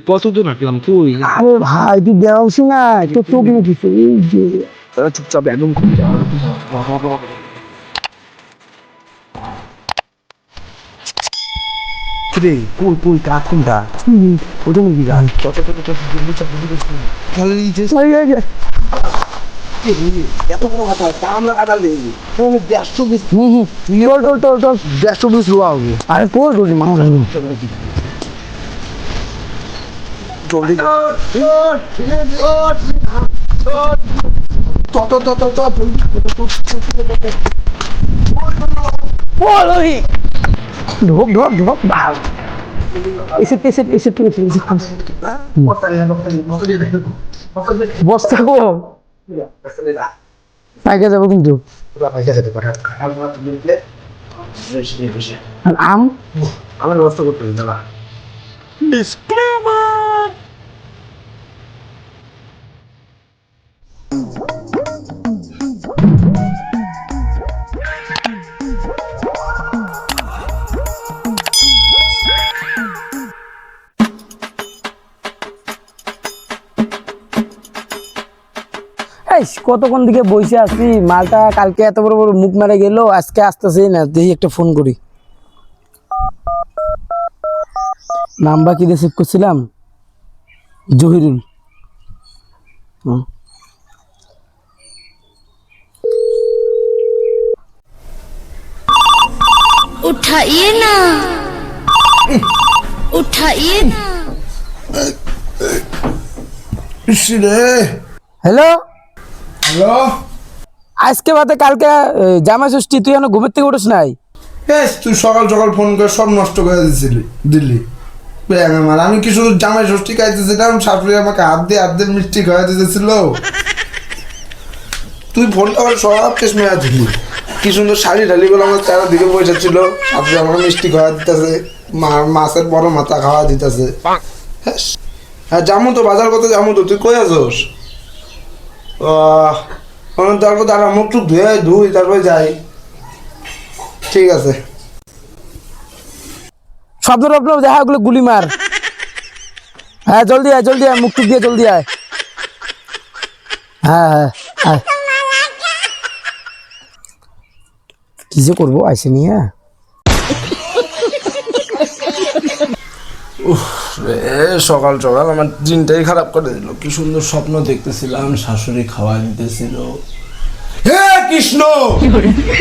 কতদিন রাখলাম তুই আরে ভাই তুই দেওয়াছি না তোর চোখ মুখি চুপচাপ একদম রে কই কই কাক কোনটা ওটা মুখি গান এত বড় কথা আমরা কাটা নেই 120 তোর 120 রুয়া হবে আরে তোর জলদি মানুষ জলদি ঢোক ঢোক ঢোক এসে বস্তা গো পাইকা যাবো কিন্তু আর আম আমার ব্যবস্থা করতে হবে দাদা কতক্ষণ দিকে বসে আছি মালটা কালকে এত বড় বড় মুখ মেরে গেল আজকে আসতেছে না দেখি একটা ফোন করি নাম্বার কি দিয়ে সেভ করছিলাম জহিরুল उठाइए ना उठाइए ना হ্যালো হ্যালো আজকে বাদে কালকে জামাই ষষ্ঠী তুই এখনো ঘুমের থেকে উঠিস নাই তুই সকাল সকাল ফোন করে সব নষ্ট করে দিলি আমার আমি কি শুধু জামাই ষষ্ঠী খাইতেছিলাম শাশুড়ি আমাকে হাত দিয়ে মিষ্টি খাওয়া দিতেছিল তুই ফোনটা করে সব শেষ মেয়া দিলি কি সুন্দর শাড়ি ঢালিগুলো আমার চারিদিকে বসে ছিল শাশুড়ি আমাকে মিষ্টি খাওয়া দিতেছে মাছের বড় মাথা খাওয়া দিতেছে হ্যাঁ যাবো তো বাজার করতে যাবো তো তুই কই আছোস তারপর দাঁড়া মুখ টুক ধুই তারপরে যাই ঠিক আছে শব্দ টব্দ দেখা ওগুলো গুলি মার হ্যাঁ জলদি আয় মুখ টুক দিয়ে জলদি আয় হ্যাঁ কি যে করবো আইসে নিয়ে সকাল সকাল আমার দিনটাই খারাপ করে দিল কি সুন্দর স্বপ্ন দেখতেছিলাম শাশুড়ি খাওয়া দিতেছিল হে কৃষ্ণ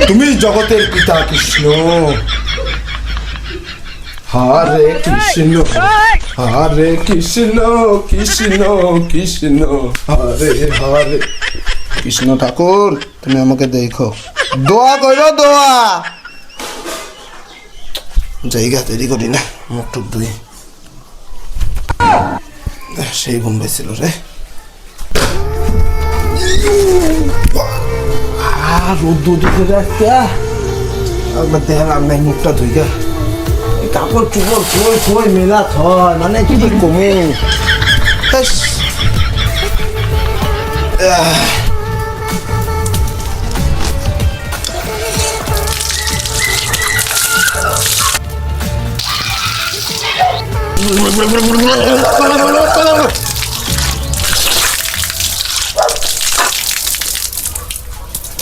তুমি জগতের পিতা কৃষ্ণ হরে কৃষ্ণ হরে কৃষ্ণ কৃষ্ণ কৃষ্ণ হরে হরে কৃষ্ণ ঠাকুর তুমি আমাকে দেখো দোয়া করো দোয়া জায়গা তৈরি করি না মুখ টুক ধুই সেই ঘুম পেয়েছিল রে রোদ্দু দিতে যাচ্ছে একবার দেখলাম নাই মুখটা ধুই গা কাপড় চুপড় কই মেলা থয় মানে কি কমে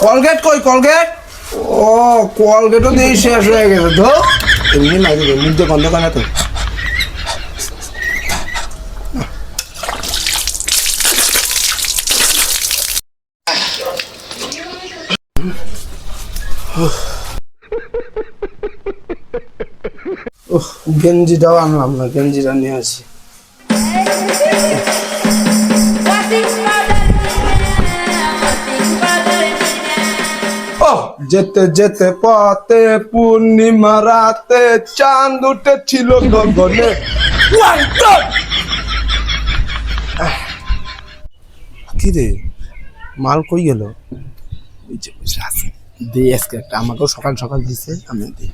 কলগেট কই কলগেট ও কলগেটও দিয়ে শেষ হয়ে গেছে তো এমনি লাগবে মুখ দিয়ে গন্ধ কানা তো গেঞ্জিটাও আনলাম না গেঞ্জিটা নিয়ে আসি যেতে যেতে পথে পূর্ণিমা রাতে চাঁদ উঠেছিল গগনে কি রে মাল কই গেল দে আজকে একটা আমাকেও সকাল সকাল দিছে আমি দিই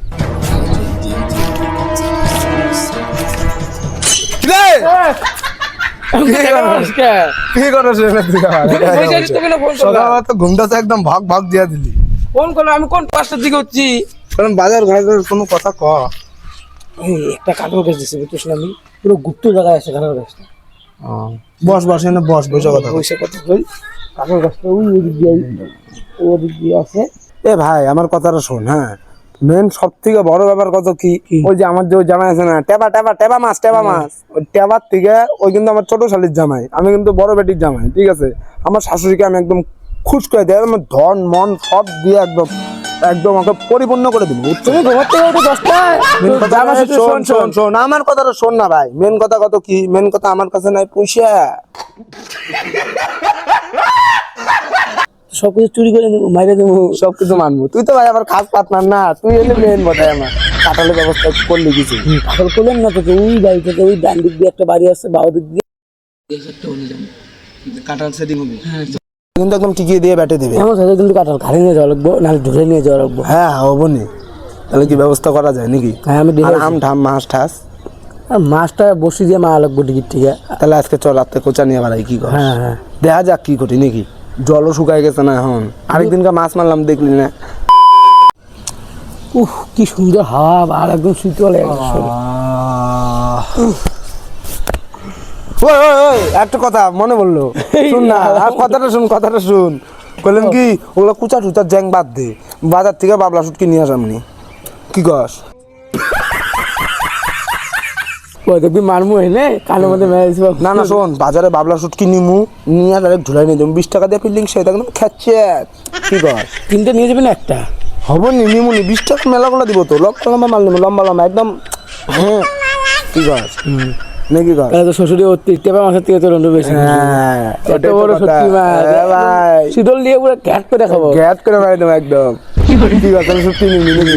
ঘুমটাতে একদম ভাগ ভাগ দিয়া দিলি ফোন করলো আমি কোন 5টার দিকে হচ্ছি কারণ বাজার ঘাটের কোনো কথা ক একটা কাপড় কেস দিছি বুঝছিস না আমি পুরো গুপ্ত জায়গায় আছে কাঁঠাল গাছটা। বস বস এনে বস বসে কথা বল। পয়সা কত কই কাঁঠাল গাছটা ওদিক দিয়ে আছে। এ ভাই আমার কথাটা শোন, হ্যাঁ মেন সব থেকে বড় ব্যাপার কত কি, ওই যে আমার যে জামাই আছে না টেবা টেবা টেবা মাছ ওই টেবার থেকে ওই কিন্তু আমার ছোট শালির জামাই, আমি কিন্তু বড় বেটির জামাই, ঠিক আছে। আমার শাশুড়িকে আমি একদম খুশ করে দেয়, আমার ধন মন সব দিয়ে একদম একদম আমাকে পরিপূর্ণ করে দিব। তুমি ঘুমাতে ওঠো 10টায় জামা শেষে শোন শোন শোন আমার কথাটা শোন না ভাই, মেন কথা কত কি, মেন কথা আমার কাছে নাই পয়সা। সবকিছু চুরি করে নেবো, মাইরে দেবো। সবকিছু মানবো, তুই তো ভাই আমার খাস পার্টনার না, তুই এলে মেন কথাই আমার কাটালের ব্যবস্থা করলি কিছু। কাঁঠাল করলেন না তো, ওই বাড়ি থেকে ওই ডান দিক দিয়ে একটা বাড়ি আছে, বাউ দিক দিয়ে কাটাল সেটিং হবে কিন্তু একদম টিকিয়ে দিয়ে ব্যাটে দেবে। আমার সাথে কিন্তু কাঁঠাল ঘাড়ে নিয়ে যাওয়া লাগবো, নাহলে ধরে নিয়ে যাওয়া লাগবো। হ্যাঁ হবো নি, তাহলে কি ব্যবস্থা করা যায় নাকি? হ্যাঁ আমি আর আম ঠাম মাছ ঠাস আর মাছটা বসি দিয়ে মা লাগবো টিকিট থেকে। তাহলে আজকে চল রাত্রে কোচা নিয়ে বাড়াই কি কর। হ্যাঁ হ্যাঁ দেখা যাক কি করি নাকি, জলও শুকায় গেছে না এখন, আরেকদিনকে মাছ মারলাম দেখলি না। উহ কি সুন্দর হাওয়া, আর একদম শীতল ওই ওই ওই একটা কথা মনে বললো, শুন না আর কথাটা শুন বললেন কি ওগুলো কুচা টুচার জ্যাং বাদ দে, বাজার থেকে বাবলা শুটকি নিয়ে আসামনি কি কস? দেখবি মারমু এনে কানের মধ্যে মেরেছি। না না শোন, বাজারে বাবলা শুটকি নিমু নিয়ে ডাইরেক্ট ঝুলাই নিয়ে যাবো, 20 টাকা দিয়ে ফিল্ডিং সে একদম খাচ্ছে কি কস? তিনটে নিয়ে যাবেন একটা হবো নি নিমু নি 20 টাকা মেলাগুলো দিব তো, লম্বা মাল নিবো লম্বা একদম। হ্যাঁ কি কস নাকি কস? তো শ্বশুরি টেপা মাছের থেকে তো রন্ড বেশি। হ্যাঁ এত বড় সত্যি মাছ ভাই, শীতল দিয়ে পুরো ঘ্যাট করে খাবো। গ্যাট করে মারি দেবো একদম। ঠিক আছে তাহলে সত্যি নিবি নাকি?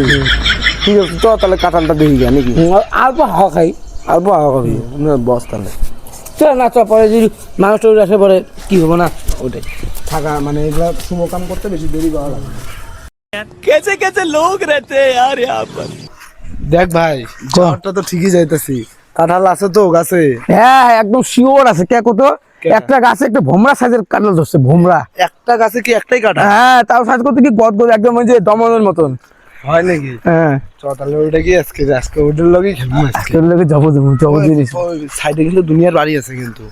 ঠিক আছে তো তাহলে কাঁঠালটা দেখি গা নাকি, অল্প হাওয়া খাই আর বাবা কবি বস তাহলে চল না, চল পরে যদি মানুষ টুর আসে পরে কি হবো না। ওটাই থাকা মানে এগুলা শুভ কাম করতে বেশি দেরি করা লাগে। দেখ ভাই জ্বরটা তো ঠিকই যাইতেছি, কাঁঠাল আছে তো গাছে? হ্যাঁ একদম শিওর আছে। কে কত একটা গাছে একটা ভোমরা সাইজের কাঁঠাল ধরছে, ভোমরা একটা গাছে কি একটাই কাঁঠাল হ্যাঁ, তাও সাইজ করতে কি গদ গদ একদম ওই যে দমনের মতন হয় নাকি? হ্যাঁ চ তাহলে ওইটা কি আজকে ওইটার লগেই খেলবো আজকে। লোকে জব জিনিস। সাইডে কিন্তু দুনিয়ার বাড়ি আছে কিন্তু।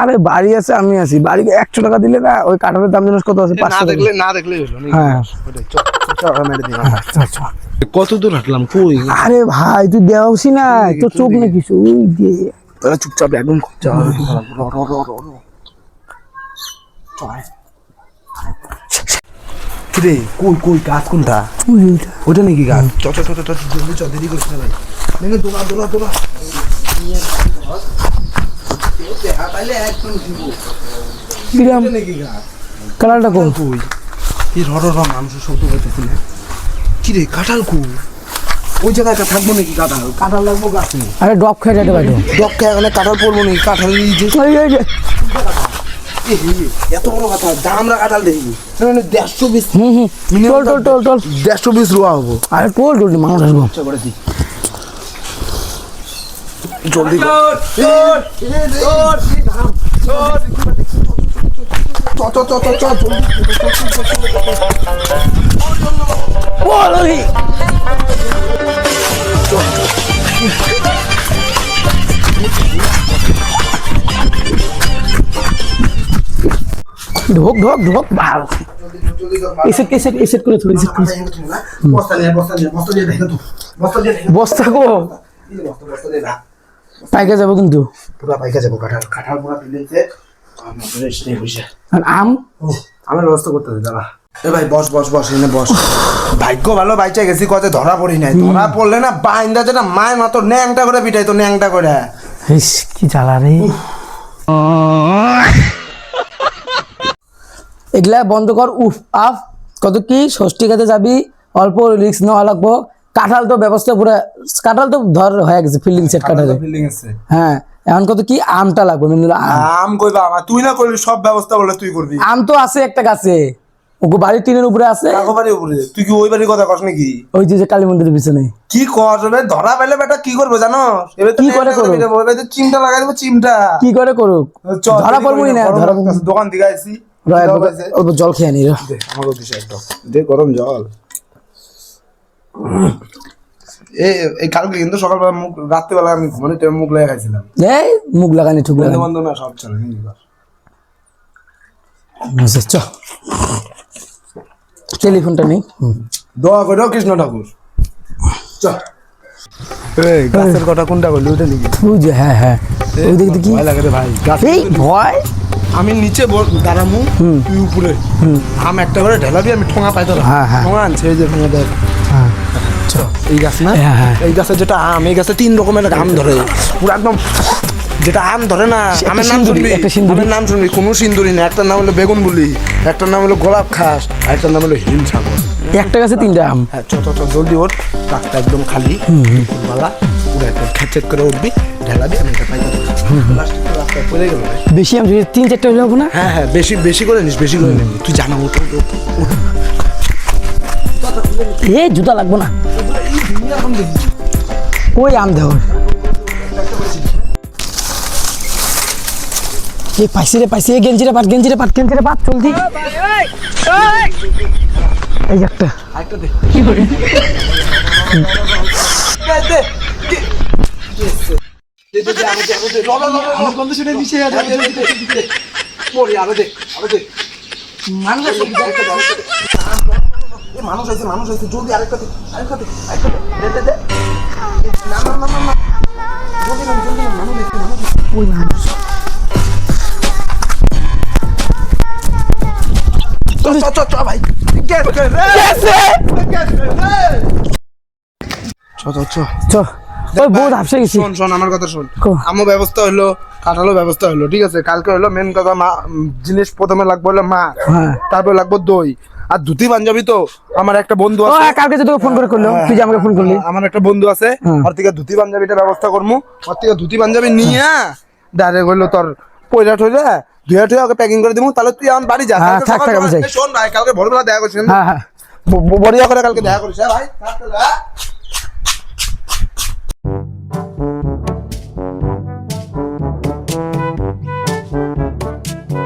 আরে বাড়ি আছে, আমি আছি বাড়ি। 100 টাকা দিলে না ওই কাঁঠালের দাম জানিস কত আছে? 500 টাকা। না দেখলে হলো নাকি? হ্যাঁ ওটাই চ চ মেরে দিই। আচ্ছা কত দূর হাঁটলাম কই? আরে ভাই তুই দেওয়াসি না, তোর চোখ নাকি ওই দিয়ে তাহলে চুপচাপ একদম কিরে কই কই গাছ কোনটা? ওটা নাকি গাছ? চ চ চ চ জলদি চ, দেরি করিস না ভাই। নেনে দোলা কিরাম নাকি গাছ? কালারটা কোন? কই এই মানুষের শব্দ পাইতেছি না। কিরে কাঁঠাল কই? ওই জায়গায় থাকবো নাকি কাঁঠাল? কাঁঠাল লাগবো গাছে। আরে ডব খেয়ে যেতে পারো। ডক্কা এখানে কাঁঠাল পড়বো নাকি? কাঁঠাল এত বড় কথা, দামরা কাঁঠাল দেখি 150 টল 150 রুয়া হবো। আরে টল মানুষ আসবো। জলদি ঢোক ভালো এসেট করে থোড়ি বস্তা কো পাইকা যাবো কিন্তু পুরা পাইকা যাবো। কাঁঠাল পুরা ফিলেছে আর আম আমার ব্যবস্থা করতে হবে দাঁড়া। এ ভাই বস এনে বস। ভাগ্য ভালো বাইচা গেছি, কত ধরা পড়ি নাই। ধরা পড়লে না বাইন্দা যেটা মায়ের মতো ন্যাংটা করে পিটাই তো, ন্যাংটা করে। কি জ্বালা রে। এগুলা বন্ধ কর। উফ আফ কত কি ষষ্ঠী খাতে যাবি, অল্প রিস্ক নেওয়া লাগবো। কাঁঠাল তো ব্যবস্থা পুরো, কাঁঠাল তো ধর হয়ে গেছে ফিল্ডিং সেট কাঁঠালে। হ্যাঁ এখন কত কি আমটা লাগবে। আম কইবা আমার, তুই না করলি সব ব্যবস্থা বলে তুই করবি। আম তো আছে একটা গাছে, ওগো বাড়ির টিনের উপরে আছে। বাড়ির উপরে? তুই কি ওই বাড়ির কথা কস নাকি? ওই যে কালী মন্দিরের পিছনে। কি কস ধরা পাইলে বেটা কি করবো জানো? কি করে করুক? চিমটা লাগাই দেবো, চিমটা কি করে করুক, ধরা পড়বই না। ধরা দোকান দিকে আইসি, অল্প জল খেয়ে নি। আমার দিশা একদম দে গরম জল। এই কালকে কিন্তু সকালবেলা মুখ রাত্রিবেলা আমি ঘুমানোর টাইমে মুখ লেগে খাইছিলাম। এই মুখ লাগানি ঠুক লাগানি বন্ধু না সব চলে চ টেলিফোনটা নেই দোয়া করো কৃষ্ণ ঠাকুর। চ এই গাছের কথা কোনটা বললি ওটা নাকি? ওই যে হ্যাঁ হ্যাঁ ওই দিক দেখি ভয় লাগে রে ভাই। এই ভয় আমি নিচে দাঁড়ামু, তুই উপরে আম একটা করে ঢেলাবি, আমি ঠোঙা পাই তোর। হ্যাঁ, হ্যাঁ। ঠোঙা আনছে এই যে ঠোঙা দেখ। হ্যাঁ এই গাছ না, হ্যাঁ, হ্যাঁ। এই গাছে যেটা আম, এই গাছে 3 রকমের আম ধরে পুরো একদম। যেটা আম ধরে না, আমের নাম সিন্দুরি, শুনবি, একটা সিন্দুরি। আমের নাম শুনবি, কোনো সিন্দুরি না। একটার নাম হলো বেগুন বুলি, একটার নাম হলো গোলাপ খাস, আর একটার নাম হলো হিম সাগর। একটা গাছে 3টা আম হ্যাঁ চ জলদি ওঠ, রাস্তা একদম খালি, দুপুরবেলা পুরো একদম খেচেট করে উঠবি, ঢেলাবি, আমি এটা পাই প্লাস্টিকের রাস্তায় পড়ে গেল। বেশি আম যদি 3-4টা হলে হবো না হ্যাঁ হ্যাঁ, বেশি বেশি করে নিস, বেশি করে নিবি। তুই জানা ওঠ ওঠ ওঠ। এ জুতা লাগবো না ওই আম দেওয়ার এ পাইছি রে পাইছি গেঞ্জিরে পাট জলদি এই যে একটা আরেকটা দে। মানুষ আছে জলদি আরেকটা দে, আরেকটা দে, আরেকটা দে, দে, দে। না না না না না, জলদি না, মানুষ আছে, ওই মানুষ চ ভাই, চ ওই বহুত হাফসে গেছি শোন আমার কথা শোন। কো। আমও ব্যবস্থা হলো, কাঁঠালও ব্যবস্থা হলো, ঠিক আছে। কালকে হলো মেন কথা, জিনিস প্রথমে লাগবে হলো মাছ, হ্যাঁ। তারপর লাগবে দই আর ধুতি পাঞ্জাবি। তো আমার একটা বন্ধু ও আছে, হ্যাঁ, কালকে যে তোকে ফোন করে করলো তুই যে আমাকে ফোন করলি আমার একটা বন্ধু আছে, ওর থেকে ধুতি পাঞ্জাবিটা ব্যবস্থা করবো। ওর থেকে ধুতি পাঞ্জাবি নিয়ে ডাইরেক্ট হইলো তোর পয়লা ঠইলা ধুয়া ঠুয়া ওকে প্যাকিং করে দিব। তাহলে তুই আমার বাড়ি যা। হ্যাঁ, কালকে থাক, সকাল থাক, আমি সকাল- যাই। শোন ভাই, কালকে ভোরবেলা দেখা করছিস হ্যাঁ হ্যাঁ বড়িয়া করে কালকে দেখা করিস। হ্যাঁ ভাই,